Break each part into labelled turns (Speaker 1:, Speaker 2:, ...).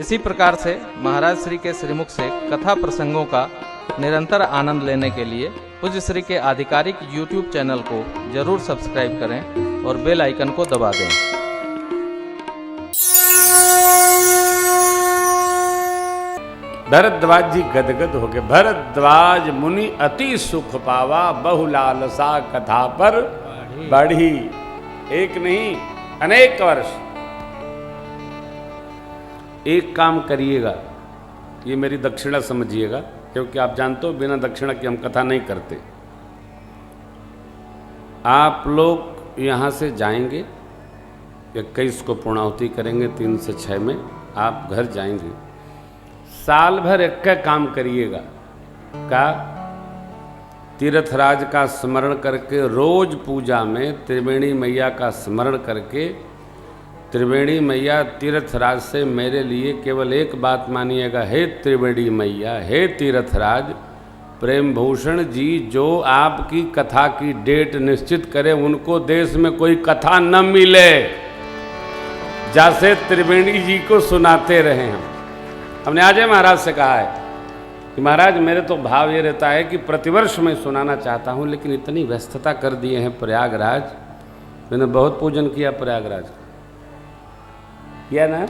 Speaker 1: इसी प्रकार से महाराज श्री के श्रीमुख से कथा प्रसंगों का निरंतर आनंद लेने के लिए पूज्य श्री के आधिकारिक YouTube चैनल को जरूर सब्सक्राइब करें और बेल आइकन को दबा दें।
Speaker 2: भरद्वाज जी गदगद हो गए। भरद्वाज मुनि अति सुख पावा, बहु लालसा कथा पर बढ़ी। एक नहीं अनेक वर्ष। एक काम करिएगा, ये मेरी दक्षिणा समझिएगा, क्योंकि आप जानते हो बिना दक्षिणा की हम कथा नहीं करते। आप लोग यहाँ से जाएंगे, 21 को पूर्णाहुति करेंगे, 3 से 6 में आप घर जाएंगे। साल भर एक का काम करिएगा का तीर्थराज का स्मरण करके, रोज पूजा में त्रिवेणी मैया का स्मरण करके, त्रिवेणी मैया तीर्थराज से मेरे लिए केवल एक बात मानिएगा, हे त्रिवेणी मैया, हे तीर्थराज प्रेम भूषण जी, जो आपकी कथा की डेट निश्चित करे उनको देश में कोई कथा न मिले, जैसे त्रिवेणी जी को सुनाते रहे। हमने आज महाराज से कहा है कि महाराज मेरे तो भाव ये रहता है कि प्रतिवर्ष मैं सुनाना चाहता हूँ, लेकिन इतनी व्यस्तता कर दिए हैं प्रयागराज। मैंने बहुत पूजन किया प्रयागराज, किया ना,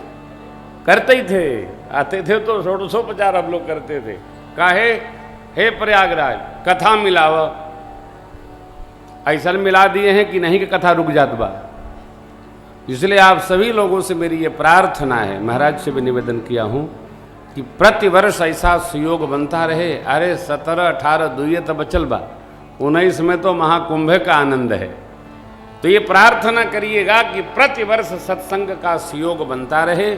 Speaker 2: करते ही थे, आते थे तो 150 हम लोग करते थे। काहे, हे प्रयागराज कथा मिलाव, ऐसा मिला दिए हैं कि नहीं कि कथा रुक जात बा। इसलिए आप सभी लोगों से मेरी ये प्रार्थना है, महाराज से भी निवेदन किया हूँ कि प्रतिवर्ष ऐसा सुयोग बनता रहे। अरे 17, 18 दुए तो बचल बा, 19 में तो महाकुंभ का आनंद है। तो ये प्रार्थना करिएगा कि प्रतिवर्ष सत्संग का सुयोग बनता रहे,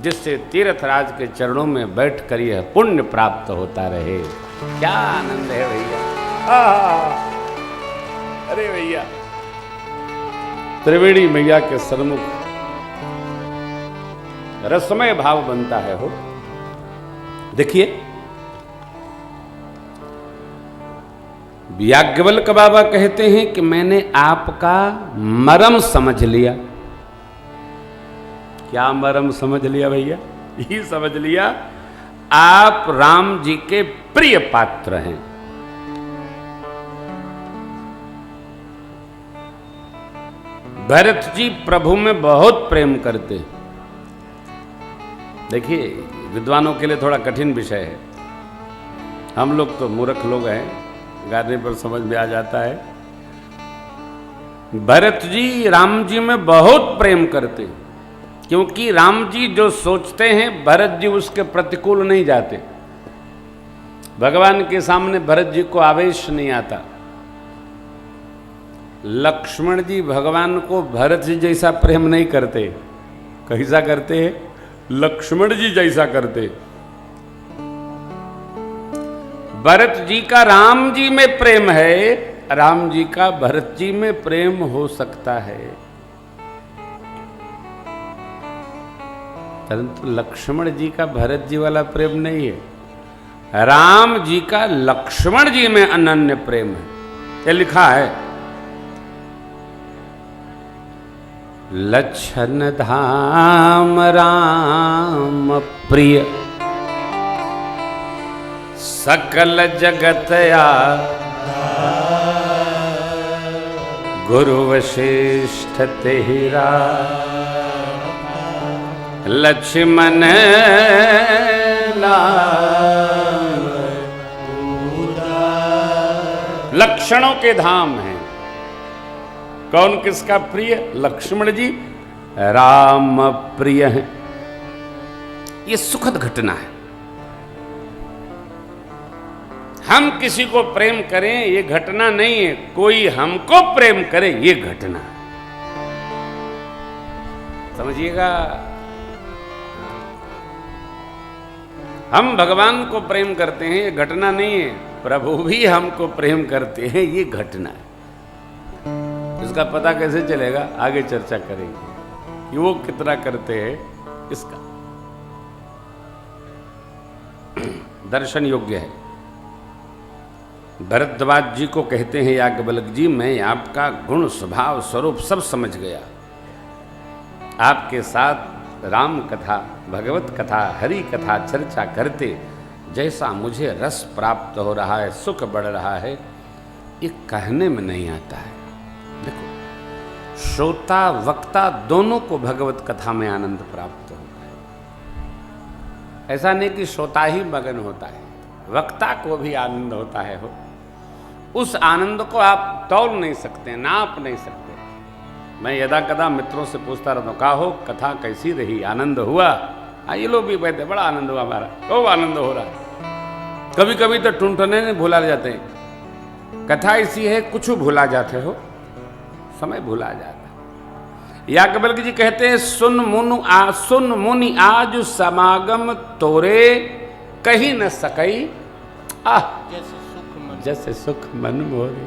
Speaker 2: जिससे तीर्थराज के चरणों में बैठ कर यह पुण्य प्राप्त होता रहे। क्या आनंद है भैया। अरे भैया त्रिवेणी मैया के सन्मुख रसमय भाव बनता है। हो देखिए, याज्ञवल्क्य बाबा कहते हैं कि मैंने आपका मरम समझ लिया। क्या मरम समझ लिया भैया? ये समझ लिया आप राम जी के प्रिय पात्र हैं। भरत जी प्रभु में बहुत प्रेम करते हैं। देखिए, विद्वानों के लिए थोड़ा कठिन विषय है, हम लोग तो मूर्ख लोग हैं, गाने पर समझ में आ जाता है। भरत जी राम जी में बहुत प्रेम करते हैं, क्योंकि राम जी जो सोचते हैं भरत जी उसके प्रतिकूल नहीं जाते। भगवान के सामने भरत जी को आवेश नहीं आता। लक्ष्मण जी भगवान को भरत जी जैसा प्रेम नहीं करते। कैसा करते हैं? लक्ष्मण जी जैसा करते। भरत जी का राम जी में प्रेम है, राम जी का भरत जी में प्रेम हो सकता है, परंतु लक्ष्मण जी का भरत जी वाला प्रेम नहीं है। राम जी का लक्ष्मण जी में अनन्य प्रेम है। ये लिखा है, लक्षण धाम राम प्रिय, सकल जगत गुरु वशिष्ठ तेरा, लक्ष्मण लक्षणों के धाम हैं। कौन किसका प्रिय? लक्ष्मण जी राम प्रिय हैं। ये सुखद घटना है। हम किसी को प्रेम करें ये घटना नहीं है, कोई हमको प्रेम करे ये घटना है। समझिएगा, हम भगवान को प्रेम करते हैं ये घटना नहीं है, प्रभु भी हमको प्रेम करते हैं ये घटना है। इसका पता कैसे चलेगा? आगे चर्चा करेंगे कि वो कितना करते हैं। इसका दर्शन योग्य है। भरद्वाज जी को कहते हैं, याज्ञवल्क्य जी मैं आपका गुण स्वभाव स्वरूप सब समझ गया, आपके साथ राम कथा, भगवत कथा, हरि कथा चर्चा करते जैसा मुझे रस प्राप्त हो रहा है, सुख बढ़ रहा है, ये कहने में नहीं आता है। देखो, श्रोता वक्ता दोनों को भगवत कथा में आनंद प्राप्त होता है। ऐसा नहीं कि श्रोता ही मगन होता है, वक्ता को भी आनंद होता है। हो उस आनंद को आप तौल नहीं सकते, नाप नहीं सकते। मैं यदा कदा मित्रों से पूछता रहता हूँ, कहो कथा कैसी रही, आनंद हुआ? ये लोग भी कहते बड़ा आनंद हुआ, हमारा खूब आनंद हो रहा है। कभी कभी तो टुनटुने नहीं भुला जाते हैं। कथा ऐसी है, कुछ भुला जाते हो, समय भुला जाता। याज्ञवल्क्य जी कहते हैं, सुन मुनि आज समागम तोरे, कही न सकई जैसे सुख मन मोरे।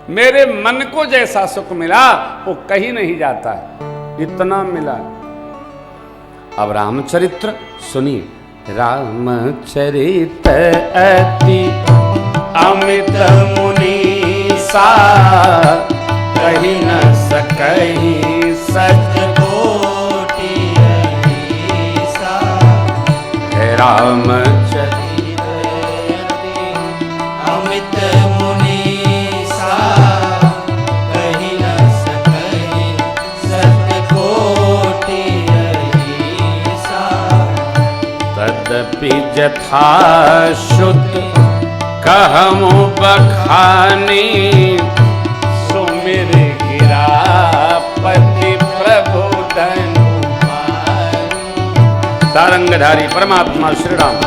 Speaker 2: मेरे मन को जैसा सुख मिला वो कहीं नहीं जाता, इतना मिला। अब रामचरित्र सुनिए। रामचरित अति अमित मुनीसा, कही न सकई सच कोटि अहिसा। रामचरित
Speaker 3: अमित मुनीसा, कही न सकई सच कोटि अहिसा।
Speaker 2: तदपि जथा श्रुत कहमु बखानी, सुमिर गिरापति प्रभु धनु पानी। सारंगधारी परमात्मा श्री राम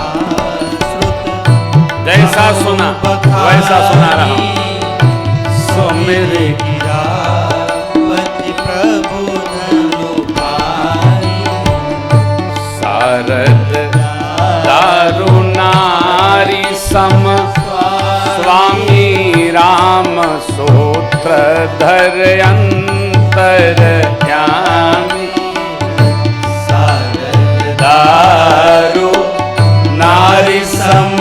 Speaker 2: जैसा सुना वैसा सुना रहा हूं।
Speaker 3: सुमिर गिरापति प्रभु धनु पानी।
Speaker 2: शारद दारु नारी सम, स्वामी राम सूत्रधर अंतर्यामी।
Speaker 3: शारद
Speaker 2: दारु नारी सम,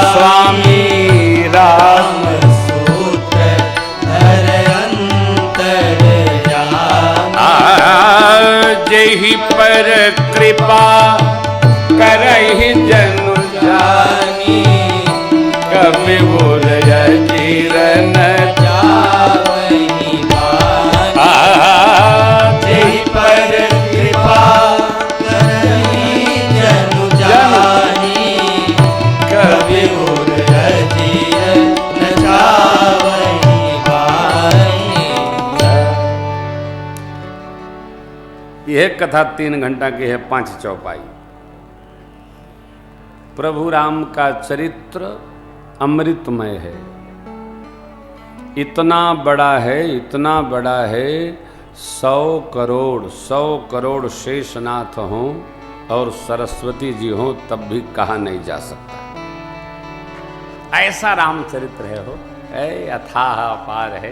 Speaker 2: स्वामी राम
Speaker 3: सूत्रधर अंतर्यामी।
Speaker 2: जेहि पर कृपा करहि जनु जानी, कवि बोल जीरन
Speaker 3: जावहि पानी। जेहि पर कृपा करहि जनु जानी, कवि बोल जीरन जावहि पानी।
Speaker 2: यह कथा 3 घंटा की है, 5 चौपाई। प्रभु राम का चरित्र अमृतमय है, इतना बड़ा है, इतना बड़ा है, 100 करोड़ शेषनाथ हों और सरस्वती जी हों तब भी कहा नहीं जा सकता। ऐसा रामचरित्र है। हो अथाह अपार है।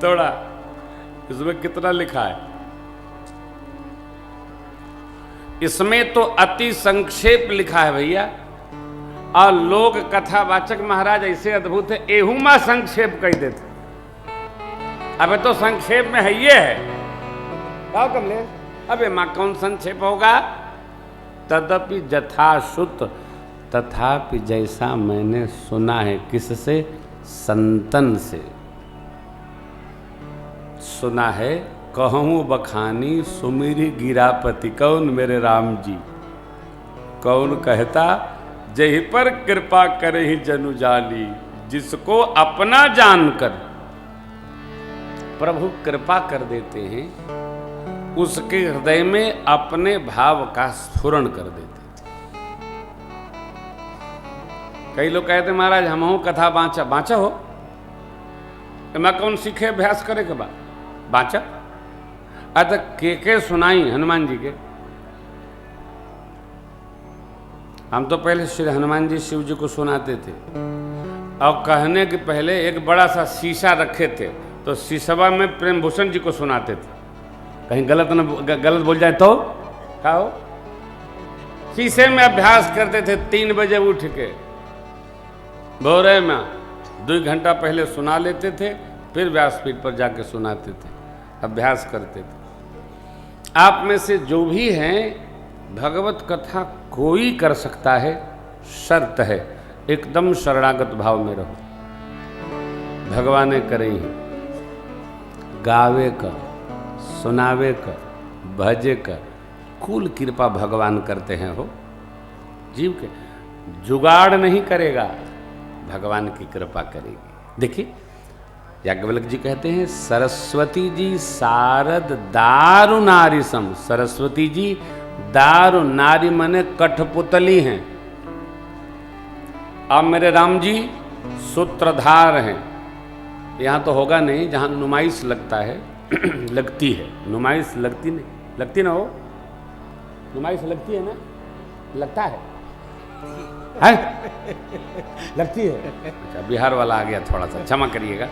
Speaker 2: थोड़ा इसमें कितना लिखा है, इसमें तो अति संक्षेप लिखा है भैया। और लोग कथावाचक महाराज ऐसे अद्भुत है, एहुमा संक्षेप कह देते। अबे तो संक्षेप में है, ये है क्या कमलेश? अबे मां कौन संक्षेप होगा? तदपि जथाश्रुत, तथापि जैसा मैंने सुना है। किससे? संतन से सुना है। कहूँ बखानी सुमिरी गिरापति। कौन? मेरे राम जी। कौन कहता? जही पर कृपा करे ही जनु जाली। जिसको अपना जानकर प्रभु कृपा कर देते हैं, उसके हृदय में अपने भाव का स्फुरण कर देते। कई लोग कहते महाराज हम कथा बाँचा हो, मैं कौन सीखे अभ्यास करे के बाद बाँचा। अतः के सुनाई हनुमान जी के। हम तो पहले श्री हनुमान जी शिव जी को सुनाते थे, और कहने के पहले एक बड़ा सा शीशा रखे थे, तो शीशवा में प्रेम भूषण जी को सुनाते थे। कहीं गलत बोल जाए तो क्या हो? शीशे में अभ्यास करते थे। 3 बजे उठ के भोरे में 2 घंटा पहले सुना लेते थे, फिर व्यासपीठ पर जाके सुनाते थे, अभ्यास करते थे। आप में से जो भी हैं, भगवत कथा कोई कर सकता है, शर्त है एकदम शरणागत भाव में रहो। भगवान करे ही, गावे कर, सुनावे कर, भजे कर, कुल कृपा भगवान करते हैं हो। जीव के जुगाड़ नहीं करेगा, भगवान की कृपा करेगी। देखिए याज्ञवल्क्य जी कहते हैं, सरस्वती जी शारद दारु नारी सम। सरस्वती जी दारु नारी मने कठपुतली हैं। अब मेरे राम जी सूत्रधार हैं। यहाँ तो होगा नहीं, जहाँ नुमाइश लगता है लगती है, नुमाइश लगती नहीं, लगती ना हो, नुमाइश लगती है ना, लगता है लगती है। अच्छा, बिहार वाला आ गया, थोड़ा सा क्षमा करिएगा।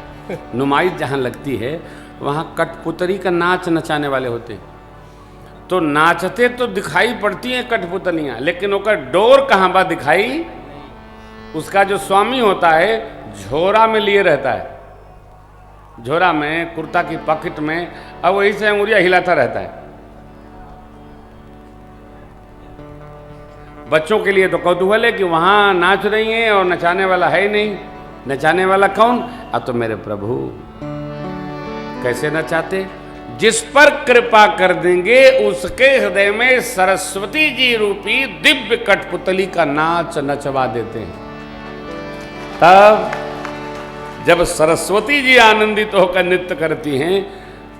Speaker 2: नुमाइश जहाँ लगती है वहाँ कठपुतली का नाच नचाने वाले होते हैं। तो नाचते तो दिखाई पड़ती हैं कठपुतलियाँ, लेकिन ओकर डोर कहाँ बा दिखाई, उसका जो स्वामी होता है झोरा में लिए रहता है, झोरा में, कुर्ता की पॉकेट में, अब वही से अंगुरिया हिलाता रहता है। बच्चों के लिए तो कौतूहल है कि वहां नाच रही हैं और नचाने वाला है ही नहीं। नचाने वाला कौन? अब तो मेरे प्रभु कैसे नचाते, जिस पर कृपा कर देंगे उसके हृदय में सरस्वती जी रूपी दिव्य कठपुतली का नाच नचवा देते हैं। तब जब सरस्वती जी आनंदित होकर नृत्य करती हैं,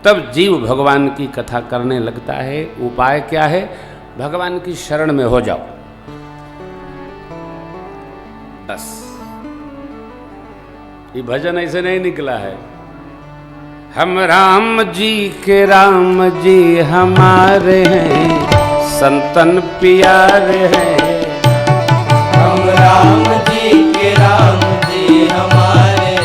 Speaker 2: तब जीव भगवान की कथा करने लगता है। उपाय क्या है? भगवान की शरण में हो जाओ, बस। ये भजन ऐसे नहीं निकला है। हम राम जी के राम जी हमारे हैं, संतन प्यारे हैं।
Speaker 3: हम राम जी के राम जी हमारे,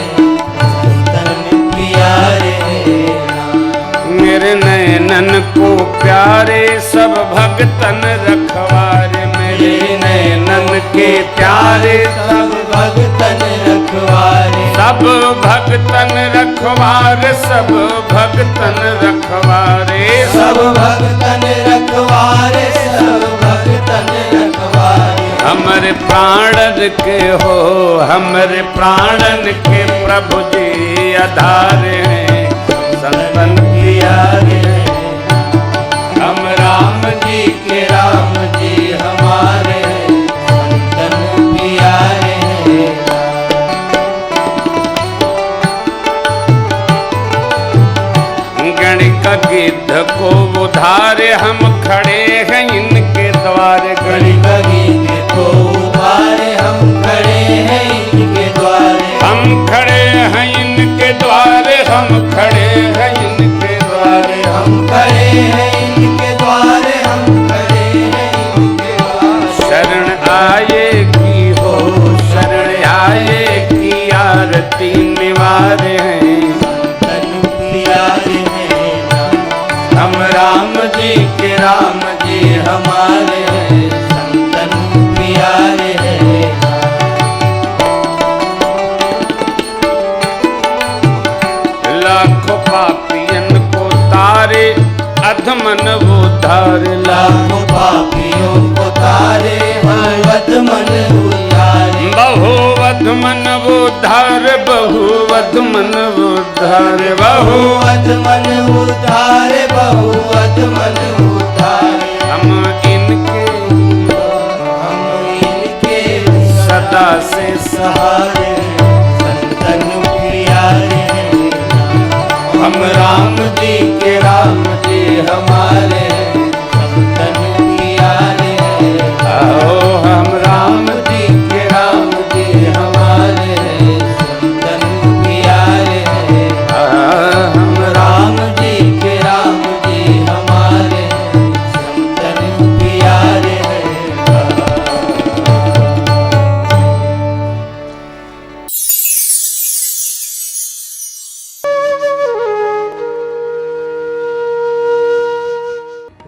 Speaker 3: संतन प्यारे हैं।
Speaker 2: मेरे नैनन को प्यारे सब भगतन रखवारे, मेरे नैनन के प्यारे
Speaker 3: सब भगतन रखवारे,
Speaker 2: सब भगतन रखवारे, सब भगतन रखवारे,
Speaker 3: सब भगतन रखवारे, सब भगतन रखवारे।
Speaker 2: हमरे प्राणन के हो, हमरे प्राणन के प्रभु जी आधार हैं, संतन प्यारे हैं।
Speaker 3: हम राम जी के राम जी हमारे, संतन प्यारे हैं।
Speaker 2: गणिक गिद्ध को उधारे, हम खड़े हैं इनके द्वारे।
Speaker 3: गणिक गिद्ध को उधारे, हम खड़े हैं इनके द्वारे।
Speaker 2: हम खड़े हैं इनके द्वारे, हम खड़े हैं इनके द्वारे।
Speaker 3: हम खड़े हैं इनके द्वारे, हम खड़े हैं इनके द्वारे।
Speaker 2: शरण आए की हो, शरण आए की आरती निवारे हैं,
Speaker 3: संतन प्यारे हैं। हम राम जी के राम जी हमारे, संतन प्यारे हैं।
Speaker 2: लाखों पापियन को तारे, अधमन वो धार।
Speaker 3: लाखों पापियों को तारे, हम अधमन उतारे।
Speaker 2: बहुवध मन वो धार, बहुवध मन वो धार, बहु
Speaker 3: अधमन उतारे, बहु अधमन उतारे।
Speaker 2: हम इनके सदा से
Speaker 3: सहारे, संतन प्यारे हैं। हम राम जी के राम जी हमारे, संतन प्यारे हैं।
Speaker 2: आओ हम
Speaker 3: राम जी के राम जी हमारे, संतन प्यारे हैं। हम राम जी के राम जी हमारे, संतन प्यारे हैं।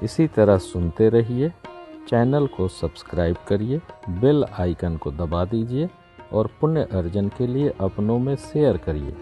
Speaker 1: इसी तरह सुनते रहिए। चैनल को सब्सक्राइब करिए, बेल आइकन को दबा दीजिए और पुण्य अर्जन के लिए अपनों में शेयर करिए।